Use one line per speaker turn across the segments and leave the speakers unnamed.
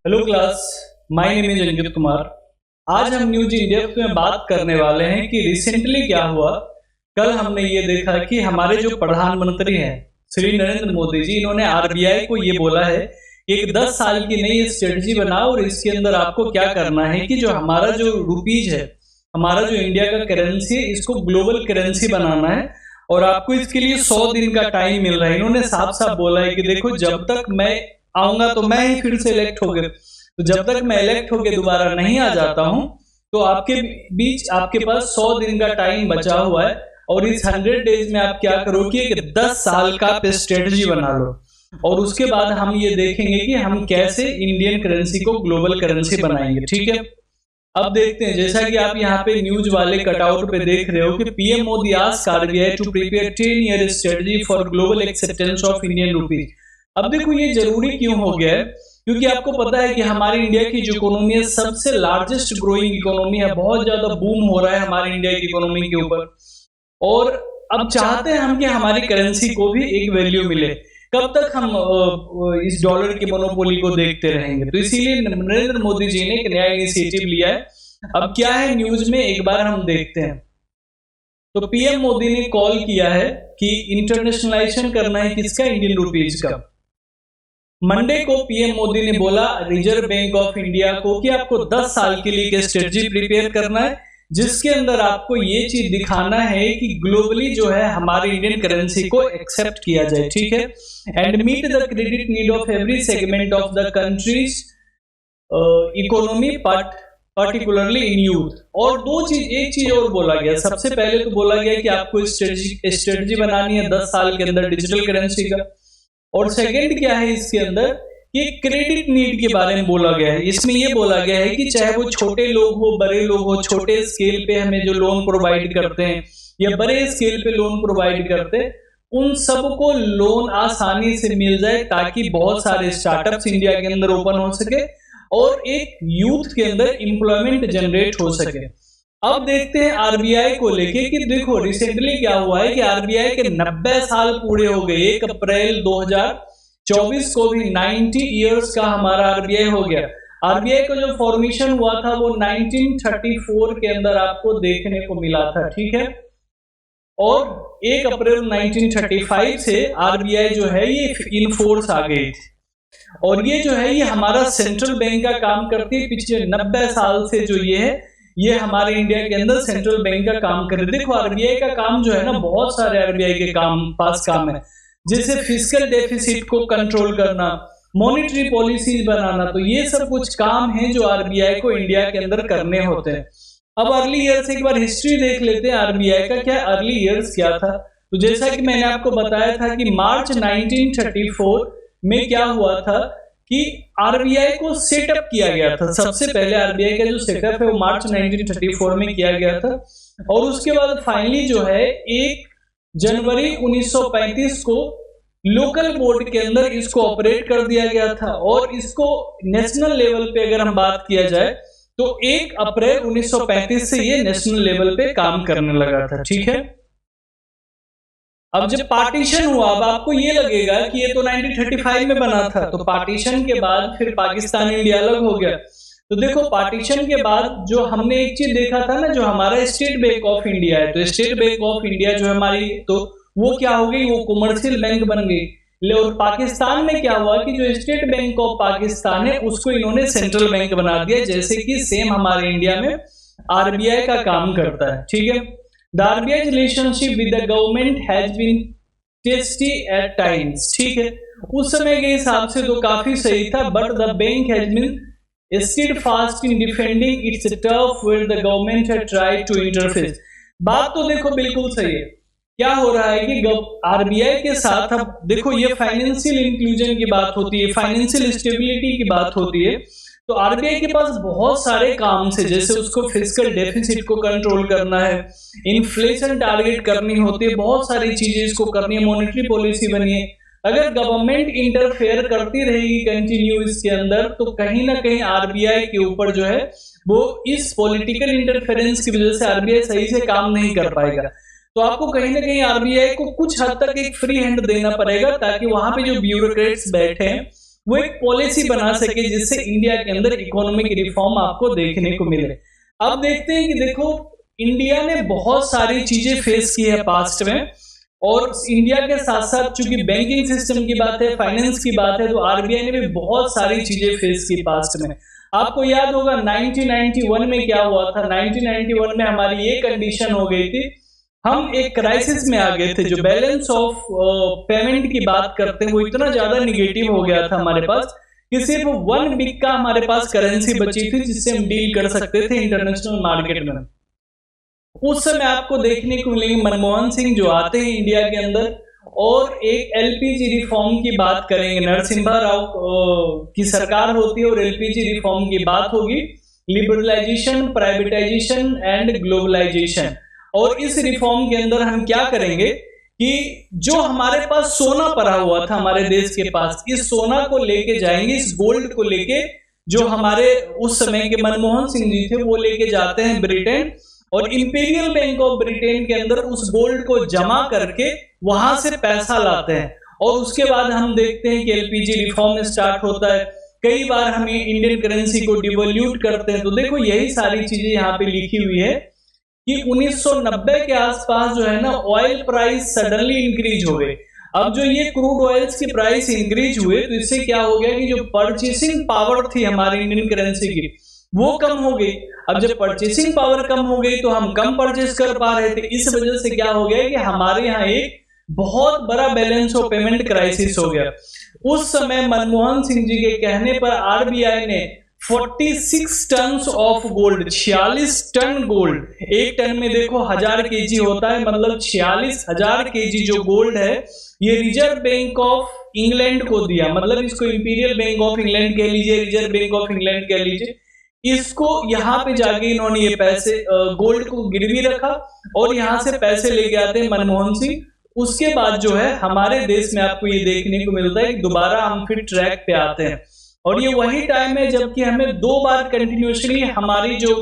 Hello class, my name is Ankit Kumar. आज हम news in depth में बात करने वाले हैं कि रिसेंटली क्या हुआ। कल हमने ये देखा कि हमारे जो प्रधानमंत्री हैं श्री नरेंद्र मोदी जी, इन्होंने आरबीआई को ये बोला है कि एक 10 साल की नई स्ट्रेटजी बनाओ और इसके अंदर आपको क्या करना है कि जो हमारा जो रुपीज है, हमारा जो इंडिया का करेंसी है, इसको ग्लोबल करेंसी बनाना है और आपको इसके लिए 100 दिन का टाइम मिल रहा है। इन्होंने साफ साफ बोला है कि देखो, जब तक मैं आऊंगा तो मैं ही फिर से इलेक्ट हो गए, तो जब तक मैं इलेक्ट होके दोबारा नहीं आ जाता हूं तो आपके बीच आपके पास 100 दिन का टाइम बचा हुआ है और इस 100 डेज में आप क्या करो कि एक 10 साल का स्ट्रेटजी बना लो और उसके बाद हम ये देखेंगे कि हम कैसे इंडियन करेंसी को ग्लोबल करेंसी बनाएंगे। ठीक है, अब देखते हैं। जैसा कि आप यहाँ पे न्यूज वाले कटआउट पे देख रहे हो कि PM Modi asked RBI to prepare 10-year strategy for global acceptance of Indian rupees. अब देखो, ये जरूरी क्यों हो गया है, क्योंकि आपको पता है कि हमारी इंडिया की जो इकोनॉमी है सबसे लार्जेस्ट ग्रोइंग इकोनॉमी है, बहुत ज्यादा बूम हो रहा है हमारी इंडिया की इकोनॉमी के ऊपर और अब चाहते हैं हम कि हमारी करेंसी को भी एक वैल्यू मिले। कब तक हम इस डॉलर की मोनोपोली को देखते रहेंगे? तो इसीलिए नरेंद्र मोदी जी ने एक नया इनिशिएटिव लिया है। अब क्या है न्यूज में, एक बार हम देखते हैं। तो पीएम मोदी ने कॉल किया है कि इंटरनेशनलाइजेशन करना है किसका, इंडियन रुपीज का। मंडे को पीएम मोदी ने बोला रिजर्व बैंक ऑफ इंडिया को कि आपको 10 साल के लिए एक स्ट्रेटजी प्रिपेयर करना है जिसके अंदर आपको ये चीज दिखाना है कि ग्लोबली जो है हमारी इंडियन करेंसी को एक्सेप्ट किया जाए। ठीक है, and meet the credit need of every segment of the country's economy particularly in youth. और एक चीज और बोला गया। सबसे पहले तो बोला गया कि आपको स्ट्रेटजी बनानी है 10 साल के अंदर डिजिटल करेंसी का, और सेकंड क्या है इसके अंदर कि क्रेडिट नीड के बारे में बोला गया है। इसमें ये बोला गया है कि चाहे वो छोटे लोग हो, बड़े लोग हो, छोटे स्केल पे हमें जो लोन प्रोवाइड करते हैं या बड़े स्केल पे लोन प्रोवाइड करते हैं, उन सबको लोन आसानी से मिल जाए ताकि बहुत सारे स्टार्टअप्स इंडिया के अंदर ओपन हो सके और एक यूथ के अंदर एम्प्लॉयमेंट जनरेट हो सके। अब देखते हैं आरबीआई को लेके कि देखो रिसेंटली क्या हुआ है कि आरबीआई के 90 साल पूरे हो गए। 1 अप्रैल 2024 को भी 90 इयर्स का हमारा आरबीआई हो गया। आरबीआई का जो फॉर्मेशन हुआ था वो 1934 के अंदर आपको देखने को मिला था। ठीक है, और 1 अप्रैल 1935 से आरबीआई जो है ये इन फोर्स आ गई थी और ये जो है ये हमारा सेंट्रल बैंक का काम करती है। पिछले 90 साल से जो ये हमारे इंडिया के अंदर सेंट्रल बैंक का काम कर रहे। देखो, आरबीआई का काम जो है ना, बहुत सारे आरबीआई के पास काम है, जैसे फिस्कल डेफिसिट को कंट्रोल करना, मॉनेटरी पॉलिसीज बनाना। तो ये सब कुछ काम है जो आरबीआई को इंडिया के अंदर करने होते हैं। अब अर्ली ईयर्स एक बार हिस्ट्री देख लेते हैं आरबीआई का। क्या अर्ली ईयर्स क्या था? तो जैसा कि मैंने आपको बताया था कि मार्च 1934 में क्या हुआ था कि आरबीआई को सेटअप किया गया था। सबसे पहले आरबीआई का जो सेटअप है वो मार्च 1934 में किया गया था और उसके बाद फाइनली जो है 1 जनवरी 1935 को लोकल बोर्ड के अंदर इसको ऑपरेट कर दिया गया था और इसको नेशनल लेवल पे अगर हम बात किया जाए तो 1 अप्रैल 1935 से ये नेशनल लेवल पे काम करने लगा था। ठीक है, अब जब पार्टीशन हुआ, अब आपको ये लगेगा कि ये तो 1935 में बना था, तो पार्टीशन के बाद फिर पाकिस्तान इंडिया अलग हो गया। तो देखो, पार्टीशन के बाद जो हमने एक चीज देखा था ना, जो हमारा स्टेट बैंक ऑफ इंडिया है, तो स्टेट बैंक ऑफ इंडिया जो हमारी, तो वो क्या हो गई, वो कमर्शियल बैंक बन गई। और पाकिस्तान में क्या हुआ कि जो स्टेट बैंक ऑफ पाकिस्तान है उसको इन्होंने सेंट्रल बैंक बना दिया, जैसे कि सेम हमारे इंडिया में आरबीआई का काम करता है। ठीक है, The RBI's relationship with the government has been testy at times. ठीक है, उस समय के हिसाब से तो काफी सही था, but the bank has been steadfast in defending its turf where the government had tried to interfere. बात तो देखो बिल्कुल सही है। क्या हो रहा है कि आरबीआई के साथ, अब देखो ये फाइनेंशियल इंक्लूजन की बात होती है, फाइनेंशियल स्टेबिलिटी की बात होती है, तो आरबीआई के पास बहुत सारे काम से, जैसे उसको फिस्कल डेफिसिट को कंट्रोल करना है, इन्फ्लेशन टारगेट करनी होती है, बहुत सारी चीजें इसको करनी है, मॉनेटरी पॉलिसी बनी है। अगर गवर्नमेंट इंटरफेयर करती रहेगी कंटिन्यू इसके अंदर, तो कहीं ना कहीं आरबीआई के ऊपर जो है वो इस पॉलिटिकल इंटरफेरेंस की वजह से आरबीआई सही से काम नहीं कर पाएगा। तो आपको कहीं ना कहीं आरबीआई को कुछ हद तक एक फ्री हैंड देना पड़ेगा ताकि वहां पे जो ब्यूरोक्रेट्स बैठे हैं वो एक पॉलिसी बना सके जिससे इंडिया के अंदर इकोनॉमिक रिफॉर्म आपको देखने को मिले। अब देखते हैं कि देखो इंडिया ने बहुत सारी चीजें फेस की है पास्ट में, और इंडिया के साथ साथ चूंकि बैंकिंग सिस्टम की बात है, फाइनेंस की बात है, तो आरबीआई ने भी बहुत सारी चीजें फेस की पास्ट में। आपको याद होगा 1991 में क्या हुआ था। 1991 में हमारी ये कंडीशन हो गई थी, हम एक क्राइसिस में आ गए थे। जो बैलेंस ऑफ पेमेंट की बात करते हैं वो इतना ज्यादा निगेटिव हो गया था हमारे पास कि सिर्फ 1 बिग का हमारे पास करेंसी बची थी जिससे हम डील कर सकते थे इंटरनेशनल मार्केट में। उस समय आपको देखने को मिलेंगे मनमोहन सिंह जो आते हैं इंडिया के अंदर और एक एलपीजी रिफॉर्म की बात करेंगे। नरसिम्हा राव की सरकार होती है और एलपीजी रिफॉर्म की बात होगी, लिबरलाइजेशन, प्राइवेटाइजेशन एंड ग्लोबलाइजेशन। और इस रिफॉर्म के अंदर हम क्या करेंगे कि जो हमारे पास सोना पड़ा हुआ था हमारे देश के पास, इस सोना को लेके जाएंगे, इस गोल्ड को लेके जो हमारे उस समय के मनमोहन सिंह जी थे वो लेके जाते हैं ब्रिटेन, और इंपीरियल बैंक ऑफ ब्रिटेन के अंदर उस गोल्ड को जमा करके वहां से पैसा लाते हैं। और उसके बाद हम देखते हैं कि एलपीजी रिफॉर्म स्टार्ट होता है। कई बार हम इंडियन करेंसी को डिवैल्यूट करते हैं। तो देखो यही सारी चीजें यहाँ पे लिखी हुई है कि 1990 के आसपास जो है ना ऑयल प्राइस सडनली इंक्रीज हो गई। अब जो ये क्रूड ऑयल्स की प्राइस इंक्रीज हुए तो इससे क्या हो गया कि जो परचेसिंग पावर थी हमारी इंडियन करेंसी की वो कम हो गई। अब जब परचेसिंग पावर कम हो गई तो हम कम परचेस कर पा रहे थे। इस वजह से क्या हो गया कि हमारे यहाँ एक बहुत बड़ा बैलेंस ऑफ पेमेंट क्राइसिस हो गया। उस समय मनमोहन सिंह जी के कहने पर आरबीआई ने 46 ton of gold, 46 ton gold, एक टन में देखो 1000 केजी होता है, मतलब 46,000 केजी जो गोल्ड है ये रिजर्व बैंक ऑफ इंग्लैंड को दिया। मतलब इसको इंपीरियल बैंक ऑफ इंग्लैंड कह लीजिए, रिजर्व बैंक ऑफ इंग्लैंड कह लीजिए। इसको यहाँ पे जाके इन्होंने ये पैसे गोल्ड को गिरवी रखा और यहाँ से पैसे लेके आते हैं मनमोहन सिंह। उसके बाद जो है हमारे देश में आपको ये देखने को मिलता है कि दोबारा हम फिर ट्रैक पे आते हैं। और ये वही टाइम है जबकि हमें 2 बार कंटिन्यूसली हमारी जो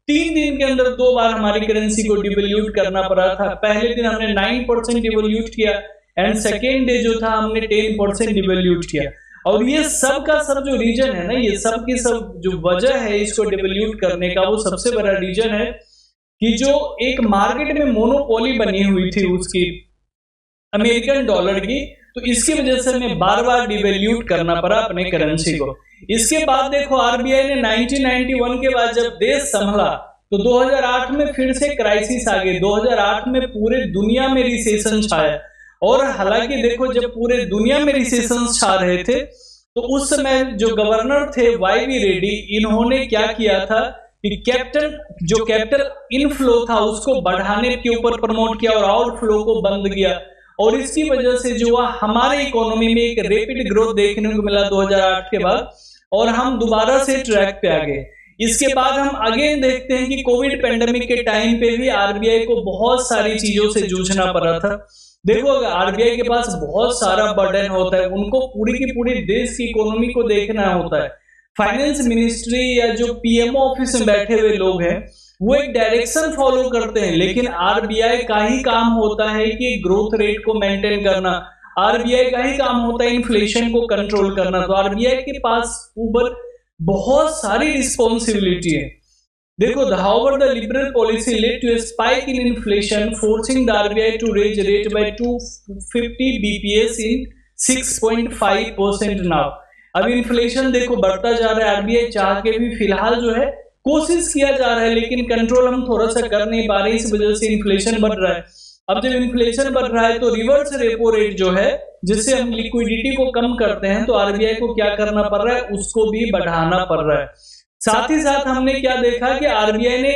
3 दिन के अंदर 2 बार हमारी करेंसी को डिवैल्यूट करना पड़ा था। पहले दिन हमने 9% डिवैल्यूट किया एंड सेकेंड डे जो था हमने 10% डिवैल्यूट किया। और ये सब का सब जो रीजन है ना, ये सब की सब जो वजह है इसको डिवैल्यूट करने का, वो सबसे बड़ा रीजन है कि जो एक मार्केट में मोनोपोली बनी हुई थी उसकी अमेरिकन डॉलर की, तो इसकी वजह से हमें बार बार डिवैल्यूट करना पड़ा अपने करेंसी को। इसके बाद देखो आरबीआई ने 1991 के बाद जब देश संभला तो 2008 में फिर से क्राइसिस आ गई। 2008 में पूरे दुनिया में रिसेशन छाया। और हालांकि देखो जब पूरे दुनिया में रिसेशन छा रहे थे तो उस समय जो गवर्नर थे वाईवी रेड्डी, इन्होंने क्या किया था कि कैपिटल इनफ्लो था उसको बढ़ाने के ऊपर प्रमोट किया और आउटफ्लो को बंद किया। और इसकी वजह से जो हमारे इकोनॉमी में एक रैपिड ग्रोथ देखने को मिला 2008 के बाद, और हम दोबारा से ट्रैक पे आ गए। इसके बाद हम अगेन देखते हैं कि कोविड पेंडेमिक के टाइम पे भी आरबीआई को बहुत सारी चीजों से जूझना पड़ा था। देखो आरबीआई के पास बहुत सारा बर्डन होता है, उनको पूरी की पूरी देश की इकोनॉमी को देखना होता है। फाइनेंस मिनिस्ट्री या जो पीएमओ ऑफिस में बैठे हुए लोग हैं वो एक डायरेक्शन फॉलो करते हैं, लेकिन आरबीआई का ही काम होता है कि ग्रोथ रेट को मेंटेन करना, आरबीआई का ही काम होता है इन्फ्लेशन को कंट्रोल करना। तो आरबीआई के पास ऊपर बहुत सारी रिस्पॉन्सिबिलिटी है। देखो however the liberal policy led to a spike in inflation, forcing the RBI to raise rate by 250 bps in 6.5% now। अब इन्फ्लेशन देखो बढ़ता जा रहा है, आरबीआई चाह के भी फिलहाल जो है कोशिश किया जा रहा है लेकिन कंट्रोल हम थोड़ा सा कर नहीं पा रहे, इस वजह से इन्फ्लेशन बढ़ रहा है। अब जब इन्फ्लेशन बढ़ रहा है तो रिवर्स रेपो रेट जो है जिससे हम लिक्विडिटी को कम करते हैं, तो आरबीआई को क्या करना पड़ रहा है, उसको भी बढ़ाना पड़ रहा है। साथ ही साथ हमने क्या देखा कि आरबीआई ने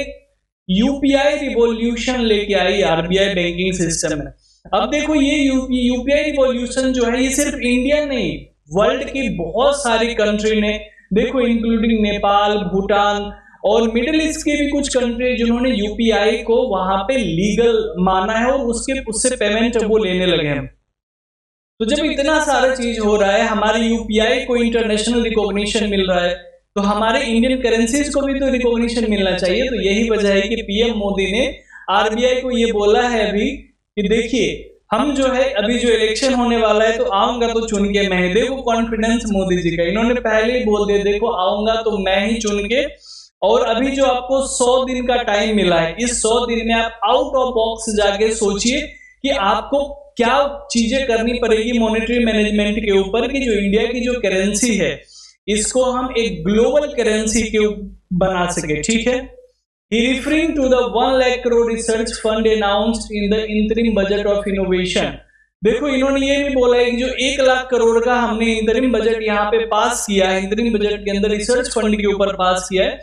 यूपीआई रिवॉल्यूशन लेके आई आरबीआई बैंकिंग सिस्टम में। अब देखो ये यूपीआई रिवॉल्यूशन जो है ये सिर्फ इंडिया नहीं, वर्ल्ड की बहुत सारी कंट्री ने, देखो इंक्लूडिंग नेपाल, भूटान और मिडिल ईस्ट की भी कुछ कंट्री जिन्होंने यूपीआई को वहां पे लीगल माना है और उससे पेमेंट वो लेने लगे हैं। तो जब इतना सारा चीज हो रहा है, हमारे यूपीआई को इंटरनेशनल रिकॉग्निशन मिल रहा है, तो हमारे इंडियन करेंसीज को भी तो रिकॉग्निशन मिलना चाहिए। तो यही वजह है कि पीएम मोदी ने आरबीआई को ये बोला है अभी कि देखिए हम जो है अभी जो इलेक्शन होने वाला है तो आऊंगा तो चुन के मैं ही, देखो कॉन्फिडेंस मोदी जी का, इन्होंने पहले ही बोल दिया देखो आऊंगा तो मैं ही चुन के। और अभी जो आपको 100 दिन का टाइम मिला है, इस 100 दिन में आप आउट ऑफ बॉक्स जाके सोचिए कि आपको क्या चीजें करनी पड़ेगी मॉनेटरी मैनेजमेंट के ऊपर, कि जो इंडिया की जो करेंसी है इसको हम एक ग्लोबल करेंसी के बना सके, ठीक है। He referring to the 1 lakh crore research fund announced in the interim budget of innovation। देखो इन्होंने ये भी बोला है कि जो 1 लाख करोड़ का हमने इंतरिम बजट यहाँ पे पास किया है, इंतरिम बजट के अंदर रिसर्च फंड के ऊपर पास किया है,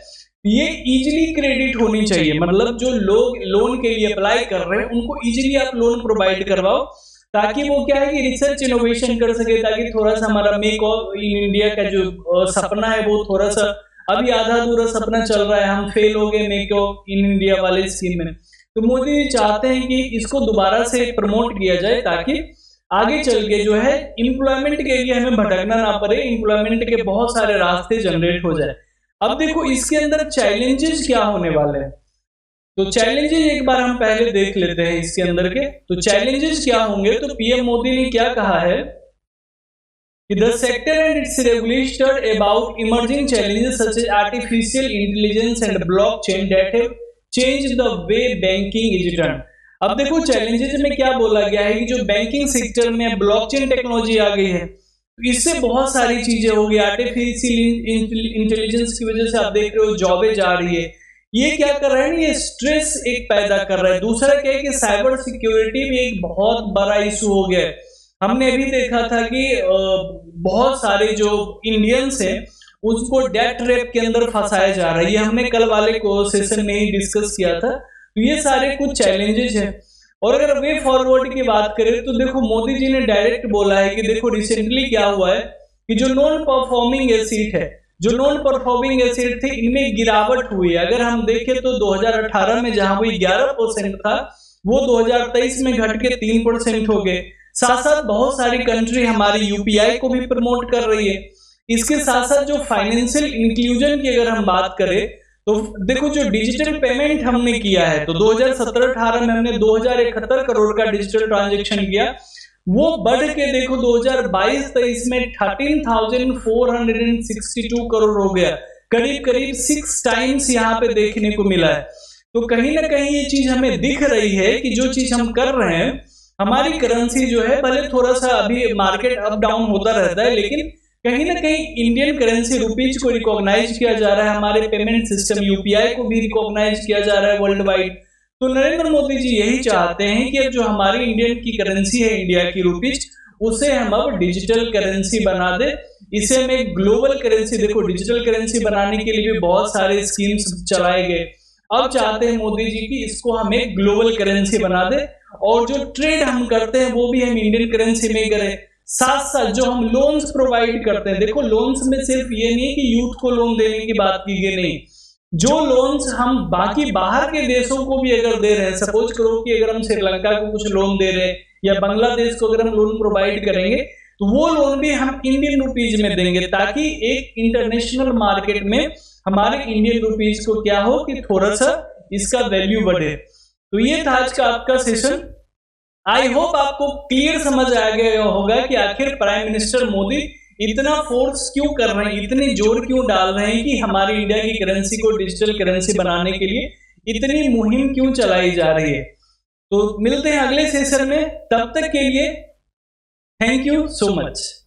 ये इजीली क्रेडिट होनी चाहिए। मतलब जो लोग लोन के लिए अप्लाई कर रहे हैं उनको इजीली आप लोन प्रोवाइड करवाओ, ताकि वो क्या है कि रिसर्च इनोवेशन कर सके, ताकि थोड़ा सा हमारा मेक इन इंडिया का जो सपना है वो थोड़ा सा अभी आधा अधूरा सपना चल रहा है, हम फेल हो गए मेक इन इंडिया वाले स्कीम में। तो मोदी जी चाहते हैं कि इसको दोबारा से प्रमोट किया जाए, ताकि आगे चल के जो है एम्प्लॉयमेंट के लिए हमें भटकना ना पड़े, एम्प्लॉयमेंट के बहुत सारे रास्ते जनरेट हो जाए। अब देखो इसके अंदर चैलेंजेस क्या होने वाले हैं, तो चैलेंजेस एक बार हम पहले देख लेते हैं इसके अंदर के। तो चैलेंजेस क्या होंगे, तो पीएम मोदी ने क्या कहा है कि the sector and its regulator about emerging challenges such as artificial intelligence and blockchain that have changed the way banking is done। अब देखो चैलेंजेस में क्या बोला गया है कि जो बैंकिंग सेक्टर में ब्लॉकचेन टेक्नोलॉजी आ गई है, तो इससे बहुत सारी चीजें हो गई। आर्टिफिशियल इंटेलिजेंस की वजह से आप देख रहे हो जॉबें जा रही है, ये क्या कर रहा है, ये स्ट्रेस एक पैदा कर रहा है। दूसरा क्या है कि साइबर सिक्योरिटी भी एक बहुत बड़ा इशू हो गया है। हमने अभी देखा था कि बहुत सारे जो इंडियंस हैं उसको डेट रेप के अंदर फंसाया जा रहा है, ये हमने कल वाले को सेशन में ही डिस्कस किया था। तो ये सारे कुछ चैलेंजेस हैं। और अगर वे फॉरवर्ड की बात करें तो देखो मोदी जी ने डायरेक्ट बोला है कि देखो रिसेंटली क्या हुआ है कि जो नॉन परफॉर्मिंग एसेट है, जो नॉन परफॉर्मिंग एसेट थे इनमें गिरावट हुई है। अगर हम देखें तो 2018 में जहां वही 11% था वो 2023 में घट के 3% हो गए। साथ साथ बहुत सारी कंट्री हमारी यूपीआई को भी प्रमोट कर रही है। इसके साथ साथ जो फाइनेंशियल इंक्लूजन की अगर हम बात करें तो देखो जो डिजिटल पेमेंट हमने किया है, तो 2017-18 में हमने 2071 करोड़ का डिजिटल ट्रांजैक्शन किया, वो बढ़ के देखो 2022-23 में 13,462 करोड़ हो गया, करीब करीब 6 टाइम्स यहाँ पे देखने को मिला है। तो कहीं ना कहीं ये चीज हमें दिख रही है कि जो चीज हम कर रहे हैं, हमारी करेंसी जो है भले थोड़ा सा अभी मार्केट अप डाउन होता रहता है, लेकिन कहीं ना कहीं इंडियन करेंसी रुपीज को रिकॉग्नाइज किया जा रहा है, हमारे पेमेंट सिस्टम यूपीआई को भी रिकॉग्नाइज किया जा रहा है वर्ल्ड वाइड। तो नरेंद्र मोदी जी यही चाहते हैं कि अब जो हमारी इंडियन की करेंसी है इंडिया की रुपीज, उसे हम अब डिजिटल करेंसी बना दे, इसे हम एक ग्लोबल करेंसी, देखो डिजिटल करेंसी बनाने के लिए भी बहुत सारे स्कीम्स चलाए गए। अब चाहते हैं मोदी जी की इसको हम एक ग्लोबल करेंसी बना दे, और जो ट्रेड हम करते हैं वो भी हम इंडियन करेंसी में करें। साथ साथ जो हम लोन्स प्रोवाइड करते हैं, देखो लोन्स में सिर्फ ये नहीं कि यूथ को लोन देने की बात की गई, नहीं, जो लोन्स हम बाकी बाहर के देशों को भी अगर दे रहे हैं, सपोज करो कि अगर हम श्रीलंका को कुछ लोन दे रहे हैं या बांग्लादेश को अगर हम लोन प्रोवाइड करेंगे, तो वो लोन भी हम इंडियन रुपीज में देंगे, ताकि एक इंटरनेशनल मार्केट में हमारे इंडियन रुपीज को क्या हो कि थोड़ा सा इसका वैल्यू बढ़े। तो ये था आज का आपका सेशन। आई होप आपको क्लियर समझ आ गया होगा कि आखिर प्राइम मिनिस्टर मोदी इतना फोर्स क्यों कर रहे हैं, इतने जोर क्यों डाल रहे हैं कि हमारी इंडिया की करेंसी को डिजिटल करेंसी बनाने के लिए इतनी मुहिम क्यों चलाई जा रही है। तो मिलते हैं अगले सेशन में, तब तक के लिए थैंक यू सो मच।